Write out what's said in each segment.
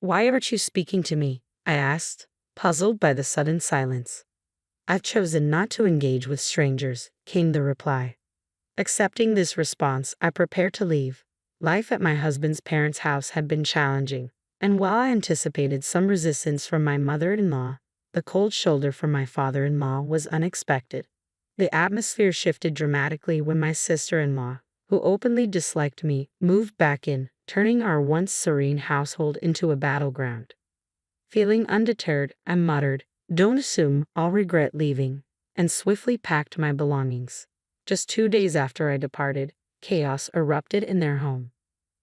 "Why aren't you speaking to me?" I asked, puzzled by the sudden silence. "I've chosen not to engage with strangers," came the reply. Accepting this response, I prepared to leave. Life at my husband's parents' house had been challenging, and while I anticipated some resistance from my mother-in-law, the cold shoulder from my father-in-law was unexpected. The atmosphere shifted dramatically when my sister-in-law, who openly disliked me, moved back in, turning our once serene household into a battleground. Feeling undeterred, I muttered, "Don't assume I'll regret leaving," and swiftly packed my belongings. Just 2 days after I departed, chaos erupted in their home.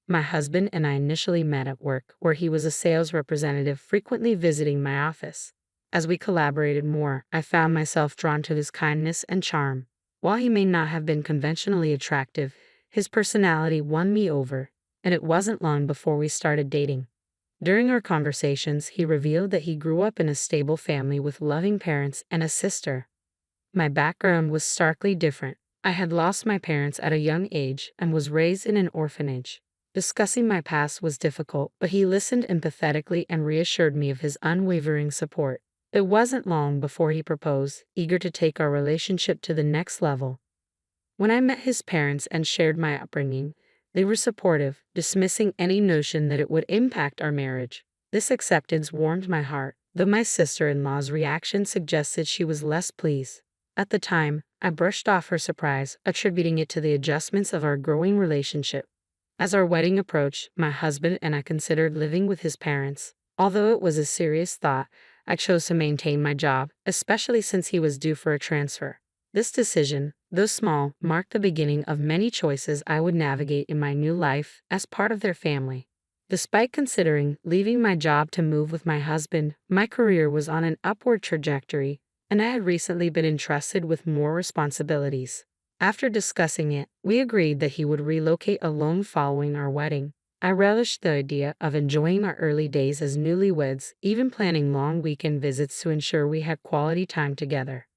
My husband and I initially met at work, where he was a sales representative frequently visiting my office. As we collaborated more, I found myself drawn to his kindness and charm. While he may not have been conventionally attractive, his personality won me over, and it wasn't long before we started dating. During our conversations, he revealed that he grew up in a stable family with loving parents and a sister. My background was starkly different. I had lost my parents at a young age and was raised in an orphanage. Discussing my past was difficult, but he listened empathetically and reassured me of his unwavering support. It wasn't long before he proposed, eager to take our relationship to the next level. When I met his parents and shared my upbringing, they were supportive, dismissing any notion that it would impact our marriage. This acceptance warmed my heart, though my sister-in-law's reaction suggested she was less pleased. At the time, I brushed off her surprise, attributing it to the adjustments of our growing relationship. As our wedding approached, my husband and I considered living with his parents. Although it was a serious thought, I chose to maintain my job, especially since he was due for a transfer. This decision, though small, marked the beginning of many choices I would navigate in my new life as part of their family. Despite considering leaving my job to move with my husband, my career was on an upward trajectory, and I had recently been entrusted with more responsibilities. After discussing it, we agreed that he would relocate alone following our wedding. I relished the idea of enjoying our early days as newlyweds, even planning long weekend visits to ensure we had quality time together.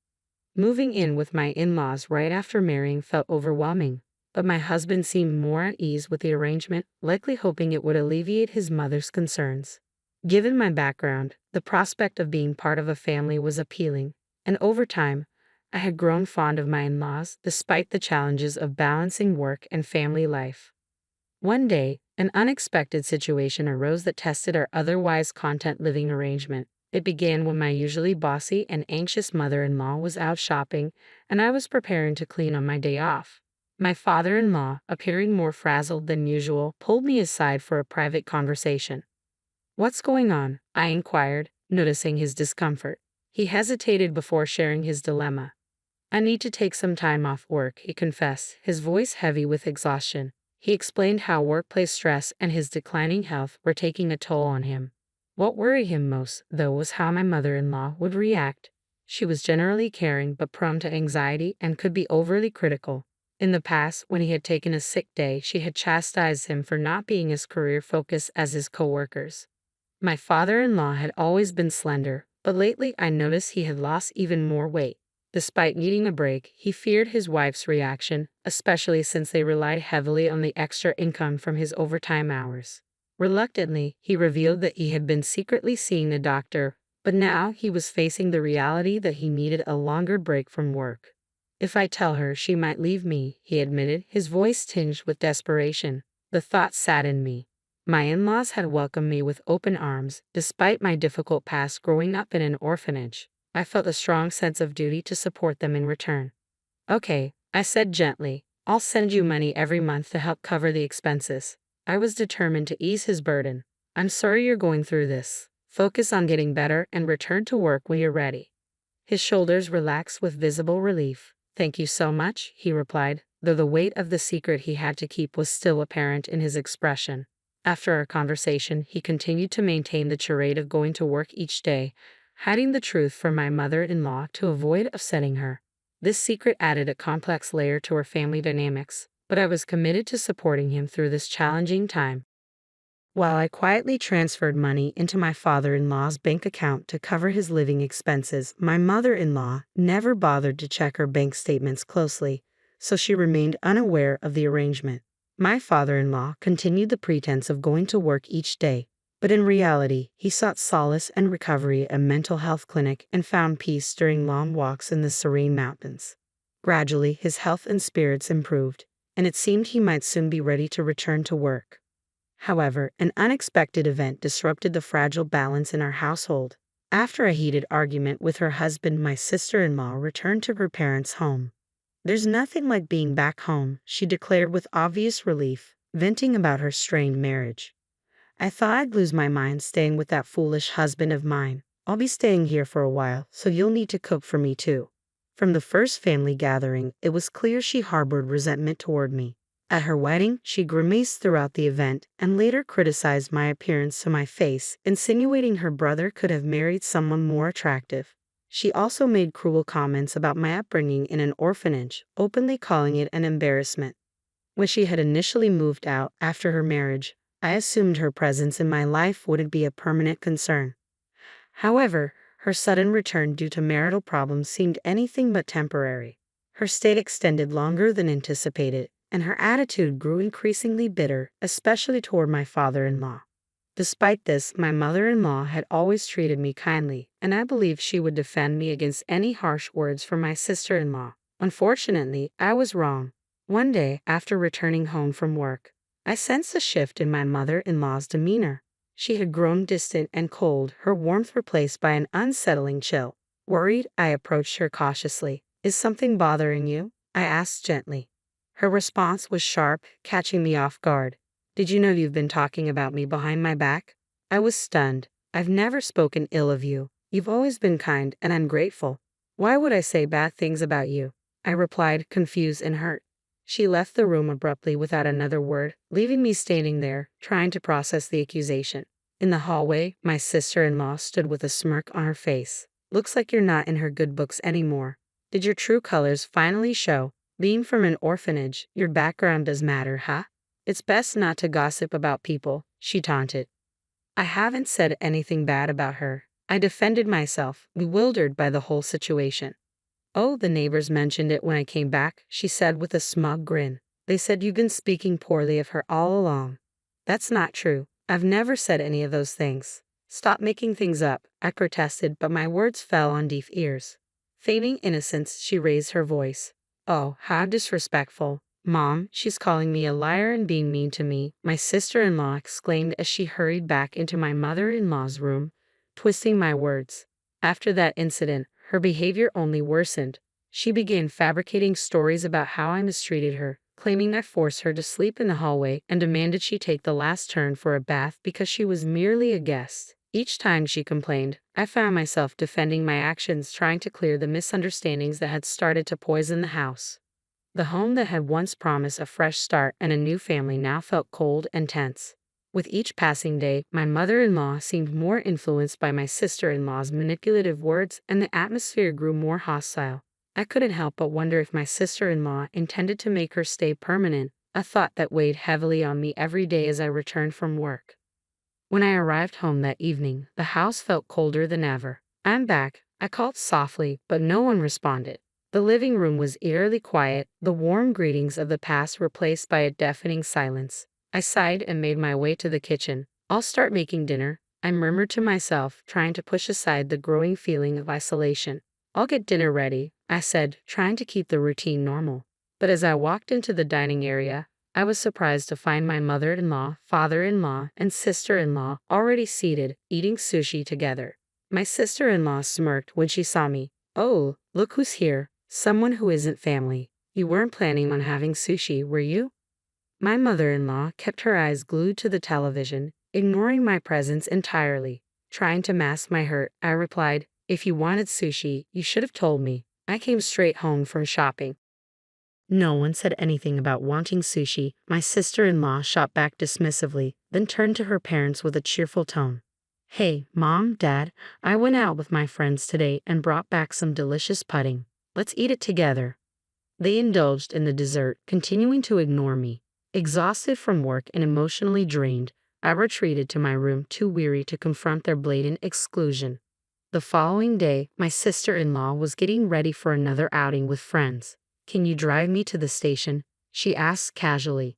Moving in with my in-laws right after marrying felt overwhelming, but my husband seemed more at ease with the arrangement, likely hoping it would alleviate his mother's concerns. Given my background, the prospect of being part of a family was appealing, and over time, I had grown fond of my in-laws despite the challenges of balancing work and family life. One day, an unexpected situation arose that tested our otherwise content living arrangement. It began when my usually bossy and anxious mother-in-law was out shopping, and I was preparing to clean on my day off. My father-in-law, appearing more frazzled than usual, pulled me aside for a private conversation. "What's going on?" I inquired, noticing his discomfort. He hesitated before sharing his dilemma. "I need to take some time off work," he confessed, his voice heavy with exhaustion. He explained how workplace stress and his declining health were taking a toll on him. What worried him most, though, was how my mother-in-law would react. She was generally caring but prone to anxiety and could be overly critical. In the past, when he had taken a sick day, she had chastised him for not being as career-focused as his coworkers. My father-in-law had always been slender, but lately I noticed he had lost even more weight. Despite needing a break, he feared his wife's reaction, especially since they relied heavily on the extra income from his overtime hours. Reluctantly, he revealed that he had been secretly seeing a doctor, but now he was facing the reality that he needed a longer break from work. "If I tell her, she might leave me," he admitted, his voice tinged with desperation. The thought saddened me. My in-laws had welcomed me with open arms, despite my difficult past growing up in an orphanage. I felt a strong sense of duty to support them in return. "Okay," I said gently, "I'll send you money every month to help cover the expenses." I was determined to ease his burden. "I'm sorry you're going through this. Focus on getting better and return to work when you're ready." His shoulders relaxed with visible relief. "Thank you so much," he replied, though the weight of the secret he had to keep was still apparent in his expression. After our conversation, he continued to maintain the charade of going to work each day, hiding the truth from my mother-in-law to avoid upsetting her. This secret added a complex layer to our family dynamics, but I was committed to supporting him through this challenging time. While I quietly transferred money into my father-in-law's bank account to cover his living expenses, my mother-in-law never bothered to check her bank statements closely, so she remained unaware of the arrangement. My father-in-law continued the pretense of going to work each day, But in reality, he sought solace and recovery at a mental health clinic and found peace during long walks in the serene mountains. Gradually, his health and spirits improved, and it seemed he might soon be ready to return to work. However, an unexpected event disrupted the fragile balance in our household. After a heated argument with her husband, my sister-in-law returned to her parents' home. "There's nothing like being back home," she declared with obvious relief, venting about her strained marriage. "I thought I'd lose my mind staying with that foolish husband of mine. I'll be staying here for a while, so you'll need to cook for me too." From the first family gathering, it was clear she harbored resentment toward me. At her wedding, she grimaced throughout the event and later criticized my appearance to my face, insinuating her brother could have married someone more attractive. She also made cruel comments about my upbringing in an orphanage, openly calling it an embarrassment. When she had initially moved out after her marriage, I assumed her presence in my life wouldn't be a permanent concern. However, her sudden return due to marital problems seemed anything but temporary. Her stay extended longer than anticipated, and her attitude grew increasingly bitter, especially toward my father-in-law. Despite this, my mother-in-law had always treated me kindly, and I believed she would defend me against any harsh words from my sister-in-law. Unfortunately, I was wrong. One day, after returning home from work, I sensed a shift in my mother-in-law's demeanor. She had grown distant and cold, her warmth replaced by an unsettling chill. Worried, I approached her cautiously. "Is something bothering you?" I asked gently. Her response was sharp, catching me off guard. "Did you know you've been talking about me behind my back?" I was stunned. "I've never spoken ill of you. You've always been kind, and I'm grateful. Why would I say bad things about you?" I replied, confused and hurt. She left the room abruptly without another word, leaving me standing there, trying to process the accusation. In the hallway, my sister-in-law stood with a smirk on her face. "Looks like you're not in her good books anymore. Did your true colors finally show? Being from an orphanage, your background does matter, huh? It's best not to gossip about people," she taunted. I haven't said anything bad about her. I defended myself, bewildered by the whole situation. "Oh, the neighbors mentioned it when I came back," she said with a smug grin. "They said you've been speaking poorly of her all along." "That's not true. I've never said any of those things." "Stop making things up," I protested, but my words fell on deaf ears. Feigning innocence, she raised her voice. "Oh, how disrespectful. Mom, she's calling me a liar and being mean to me," my sister-in-law exclaimed as she hurried back into my mother-in-law's room, twisting my words. After that incident, her behavior only worsened. She began fabricating stories about how I mistreated her, claiming I forced her to sleep in the hallway and demanded she take the last turn for a bath because she was merely a guest. Each time she complained, I found myself defending my actions, trying to clear the misunderstandings that had started to poison the house. The home that had once promised a fresh start and a new family now felt cold and tense. With each passing day, my mother-in-law seemed more influenced by my sister-in-law's manipulative words, and the atmosphere grew more hostile. I couldn't help but wonder if my sister-in-law intended to make her stay permanent, a thought that weighed heavily on me every day as I returned from work. When I arrived home that evening, the house felt colder than ever. "I'm back," I called softly, but no one responded. The living room was eerily quiet, the warm greetings of the past replaced by a deafening silence. I sighed and made my way to the kitchen. "I'll start making dinner," I murmured to myself, trying to push aside the growing feeling of isolation. "I'll get dinner ready," I said, trying to keep the routine normal. But as I walked into the dining area, I was surprised to find my mother-in-law, father-in-law, and sister-in-law already seated, eating sushi together. My sister-in-law smirked when she saw me. "Oh, look who's here. Someone who isn't family. You weren't planning on having sushi, were you?" My mother-in-law kept her eyes glued to the television, ignoring my presence entirely. Trying to mask my hurt, I replied, "If you wanted sushi, you should have told me. I came straight home from shopping." No one said anything about wanting sushi. My sister-in-law shot back dismissively, then turned to her parents with a cheerful tone. "Hey, Mom, Dad, I went out with my friends today and brought back some delicious pudding. Let's eat it together." They indulged in the dessert, continuing to ignore me. Exhausted from work and emotionally drained, I retreated to my room, too weary to confront their blatant exclusion. The following day, my sister-in-law was getting ready for another outing with friends. "Can you drive me to the station?" she asked casually.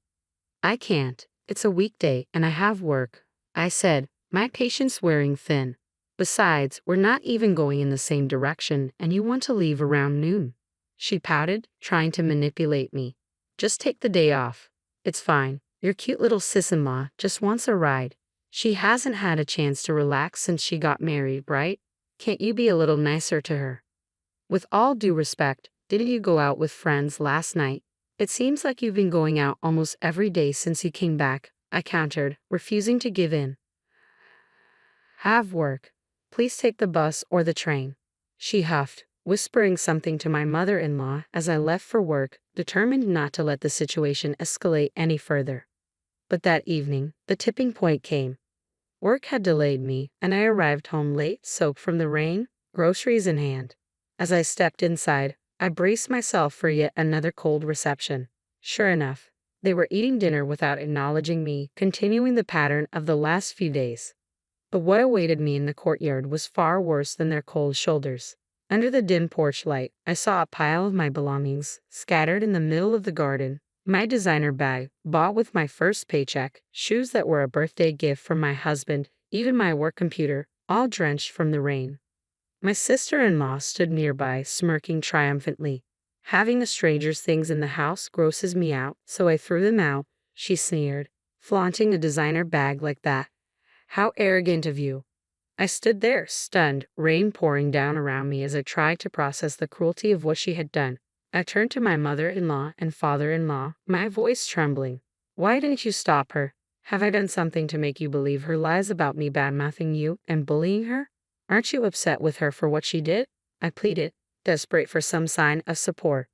"I can't. It's a weekday and I have work," I said, My patience wearing thin. Besides, we're not even going in the same direction, and you want to leave around noon. She pouted, trying to manipulate me. Just take the day off. It's fine. Your cute little sis-in-law just wants a ride. She hasn't had a chance to relax since she got married, right? Can't you be a little nicer to her? With all due respect, didn't you go out with friends last night? It seems like you've been going out almost every day since you came back, I countered, refusing to give in. Have work. Please take the bus or the train. She huffed, whispering something to my mother-in-law as I left for work, determined not to let the situation escalate any further. But that evening, the tipping point came. Work had delayed me, and I arrived home late, soaked from the rain, groceries in hand. As I stepped inside, I braced myself for yet another cold reception. Sure enough, they were eating dinner without acknowledging me, continuing the pattern of the last few days. But what awaited me in the courtyard was far worse than their cold shoulders. Under the dim porch light, I saw a pile of my belongings, scattered in the middle of the garden. My designer bag, bought with my first paycheck, shoes that were a birthday gift from my husband, even my work computer, all drenched from the rain. My sister-in-law stood nearby, smirking triumphantly. Having a stranger's things in the house grosses me out, so I threw them out, she sneered. Flaunting a designer bag like that. How arrogant of you. I stood there, stunned, rain pouring down around me as I tried to process the cruelty of what she had done. I turned to my mother-in-law and father-in-law, my voice trembling. Why didn't you stop her? Have I done something to make you believe her lies about me badmouthing you and bullying her? Aren't you upset with her for what she did? I pleaded, desperate for some sign of support.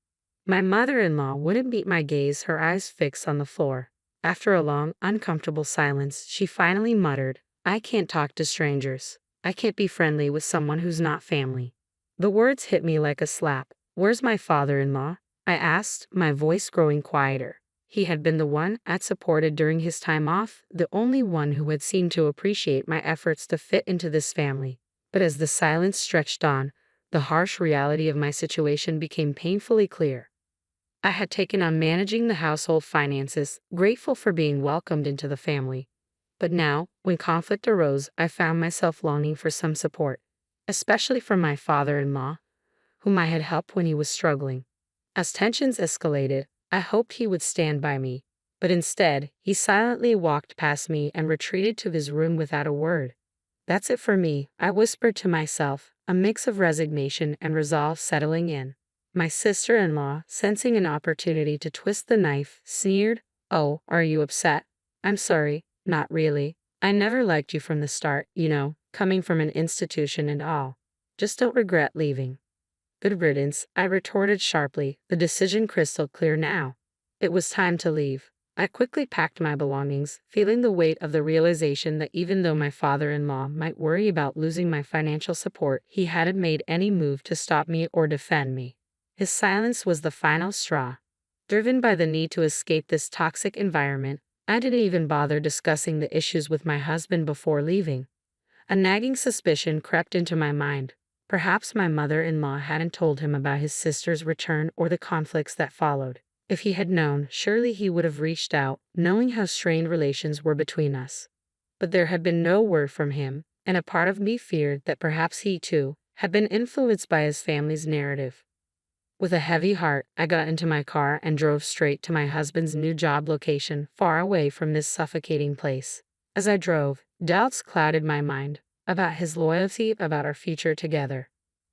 My mother-in-law wouldn't meet my gaze, her eyes fixed on the floor. After a long, uncomfortable silence, she finally muttered, I can't talk to strangers. I can't be friendly with someone who's not family. The words hit me like a slap. Where's my father-in-law? I asked, my voice growing quieter. He had been the one I'd supported during his time off, the only one who had seemed to appreciate my efforts to fit into this family. But as the silence stretched on, the harsh reality of my situation became painfully clear. I had taken on managing the household finances, grateful for being welcomed into the family. But now, when conflict arose, I found myself longing for some support, especially from my father-in-law, whom I had helped when he was struggling. As tensions escalated, I hoped he would stand by me, but instead, he silently walked past me and retreated to his room without a word. That's it for me, I whispered to myself, a mix of resignation and resolve settling in. My sister-in-law, sensing an opportunity to twist the knife, sneered, Oh, are you upset? I'm sorry, not really. I never liked you from the start, coming from an institution and all. Just don't regret leaving. Good riddance, I retorted sharply, the decision crystal clear now. It was time to leave. I quickly packed my belongings, feeling the weight of the realization that even though my father-in-law might worry about losing my financial support, he hadn't made any move to stop me or defend me. His silence was the final straw. Driven by the need to escape this toxic environment, I didn't even bother discussing the issues with my husband before leaving. A nagging suspicion crept into my mind. Perhaps my mother-in-law hadn't told him about his sister's return or the conflicts that followed. If he had known, surely he would have reached out, knowing how strained relations were between us. But there had been no word from him, and a part of me feared that perhaps he, too, had been influenced by his family's narrative. With a heavy heart, I got into my car and drove straight to my husband's new job location, far away from this suffocating place. As I drove, doubts clouded my mind about his loyalty, about our future together.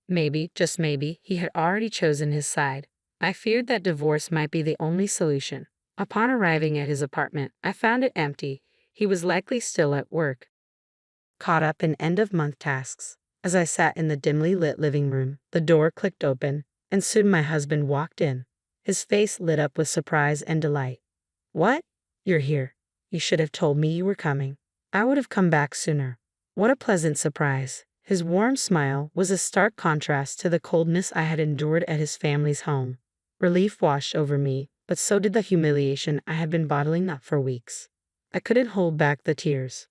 Maybe, just maybe, he had already chosen his side. I feared that divorce might be the only solution. Upon arriving at his apartment, I found it empty. He was likely still at work, caught up in end-of-month tasks. As I sat in the dimly lit living room, the door clicked open, and soon my husband walked in. His face lit up with surprise and delight. What? You're here. You should have told me you were coming. I would have come back sooner. What a pleasant surprise. His warm smile was a stark contrast to the coldness I had endured at his family's home. Relief washed over me, but so did the humiliation I had been bottling up for weeks. I couldn't hold back the tears.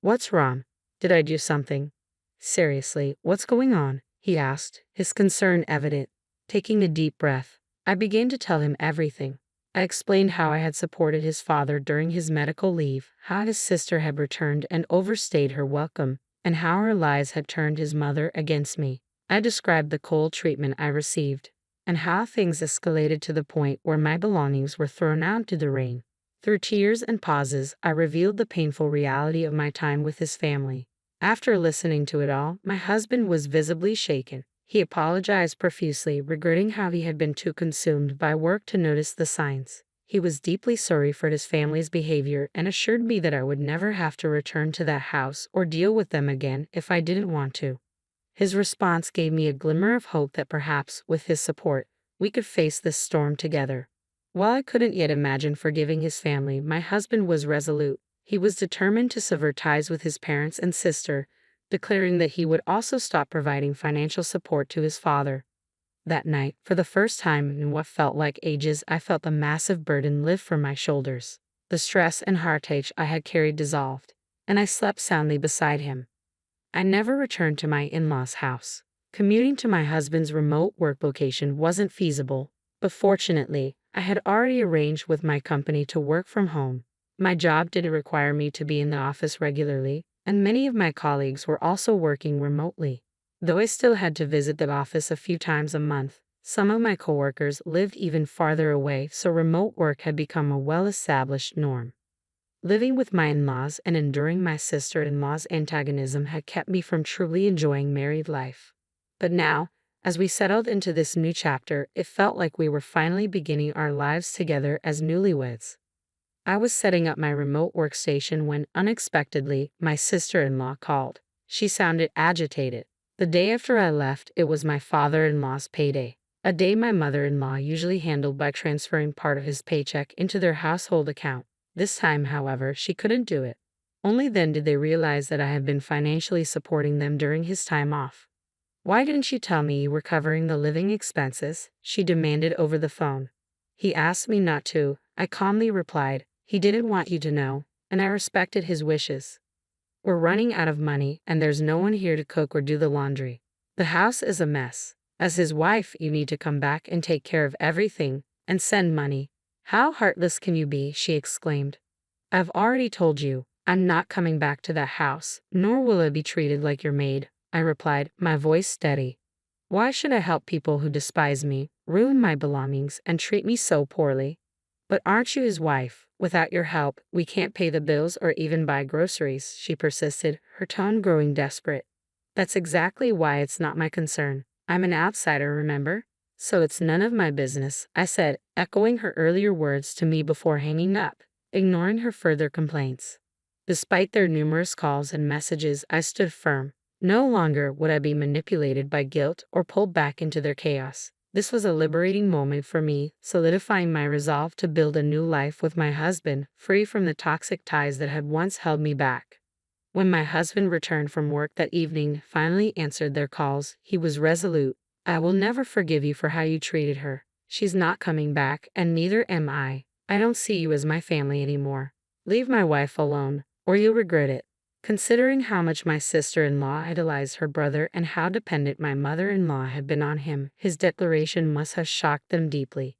What's wrong? Did I do something? Seriously, what's going on? He asked, his concern evident. Taking a deep breath, I began to tell him everything. I explained how I had supported his father during his medical leave, how his sister had returned and overstayed her welcome, and how her lies had turned his mother against me. I described the cold treatment I received, and how things escalated to the point where my belongings were thrown out into the rain. Through tears and pauses, I revealed the painful reality of my time with his family. After listening to it all, my husband was visibly shaken. He apologized profusely, regretting how he had been too consumed by work to notice the signs. He was deeply sorry for his family's behavior and assured me that I would never have to return to that house or deal with them again if I didn't want to. His response gave me a glimmer of hope that perhaps, with his support, we could face this storm together. While I couldn't yet imagine forgiving his family, my husband was resolute. He was determined to sever ties with his parents and sister, declaring that he would also stop providing financial support to his father. That night, for the first time in what felt like ages, I felt a massive burden lift from my shoulders. The stress and heartache I had carried dissolved, and I slept soundly beside him. I never returned to my in-laws' house. Commuting to my husband's remote work location wasn't feasible, but fortunately, I had already arranged with my company to work from home. My job didn't require me to be in the office regularly, and many of my colleagues were also working remotely. Though I still had to visit the office a few times a month, some of my coworkers lived even farther away, so remote work had become a well-established norm. Living with my in-laws and enduring my sister-in-law's antagonism had kept me from truly enjoying married life. But now, as we settled into this new chapter, it felt like we were finally beginning our lives together as newlyweds. I was setting up my remote workstation when, unexpectedly, my sister-in-law called. She sounded agitated. The day after I left, it was my father-in-law's payday, a day my mother-in-law usually handled by transferring part of his paycheck into their household account. This time, however, she couldn't do it. Only then did they realize that I had been financially supporting them during his time off. "Why didn't you tell me you were covering the living expenses?" she demanded over the phone. "He asked me not to," I calmly replied. "He didn't want you to know, and I respected his wishes. We're running out of money, and there's no one here to cook or do the laundry. The house is a mess. As his wife, you need to come back and take care of everything, and send money." "How heartless can you be?" she exclaimed. "I've already told you, I'm not coming back to that house, nor will I be treated like your maid," I replied, my voice steady. "Why should I help people who despise me, ruin my belongings, and treat me so poorly?" "But aren't you his wife? Without your help, we can't pay the bills or even buy groceries," she persisted, her tone growing desperate. "That's exactly why it's not my concern. I'm an outsider, remember? So it's none of my business," I said, echoing her earlier words to me before hanging up, ignoring her further complaints. Despite their numerous calls and messages, I stood firm. No longer would I be manipulated by guilt or pulled back into their chaos. This was a liberating moment for me, solidifying my resolve to build a new life with my husband, free from the toxic ties that had once held me back. When my husband returned from work that evening, finally answered their calls, he was resolute. "I will never forgive you for how you treated her. She's not coming back, and neither am I. I don't see you as my family anymore. Leave my wife alone, or you'll regret it." Considering how much my sister-in-law idolized her brother and how dependent my mother-in-law had been on him, his declaration must have shocked them deeply.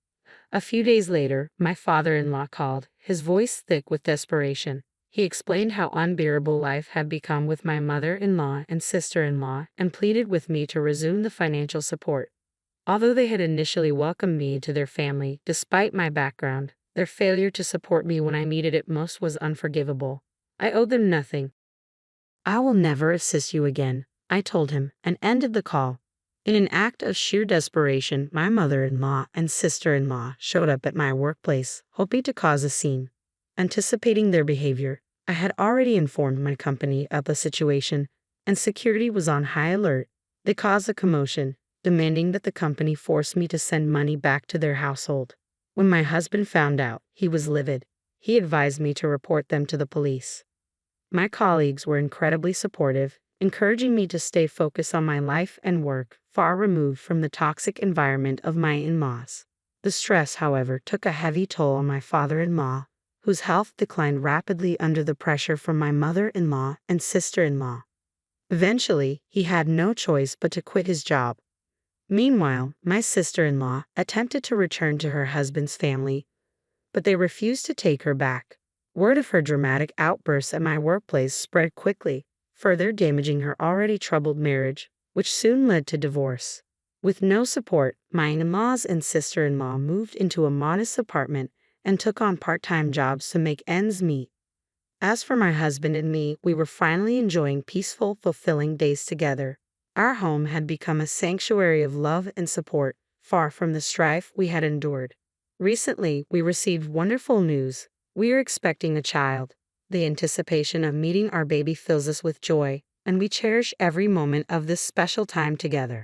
A few days later, my father-in-law called, his voice thick with desperation. He explained how unbearable life had become with my mother-in-law and sister-in-law and pleaded with me to resume the financial support. Although they had initially welcomed me into their family, despite my background, their failure to support me when I needed it most was unforgivable. I owed them nothing. "I will never assist you again," I told him, and ended the call. In an act of sheer desperation, my mother-in-law and sister-in-law showed up at my workplace, hoping to cause a scene. Anticipating their behavior, I had already informed my company of the situation, and security was on high alert. They caused a commotion, demanding that the company force me to send money back to their household. When my husband found out, he was livid. He advised me to report them to the police. My colleagues were incredibly supportive, encouraging me to stay focused on my life and work, far removed from the toxic environment of my in-laws. The stress, however, took a heavy toll on my father-in-law, whose health declined rapidly under the pressure from my mother-in-law and sister-in-law. Eventually, he had no choice but to quit his job. Meanwhile, my sister-in-law attempted to return to her husband's family, but they refused to take her back. Word of her dramatic outbursts at my workplace spread quickly, further damaging her already troubled marriage, which soon led to divorce. With no support, my in-laws and sister-in-law moved into a modest apartment and took on part-time jobs to make ends meet. As for my husband and me, we were finally enjoying peaceful, fulfilling days together. Our home had become a sanctuary of love and support, far from the strife we had endured. Recently, we received wonderful news. We are expecting a child. The anticipation of meeting our baby fills us with joy, and we cherish every moment of this special time together.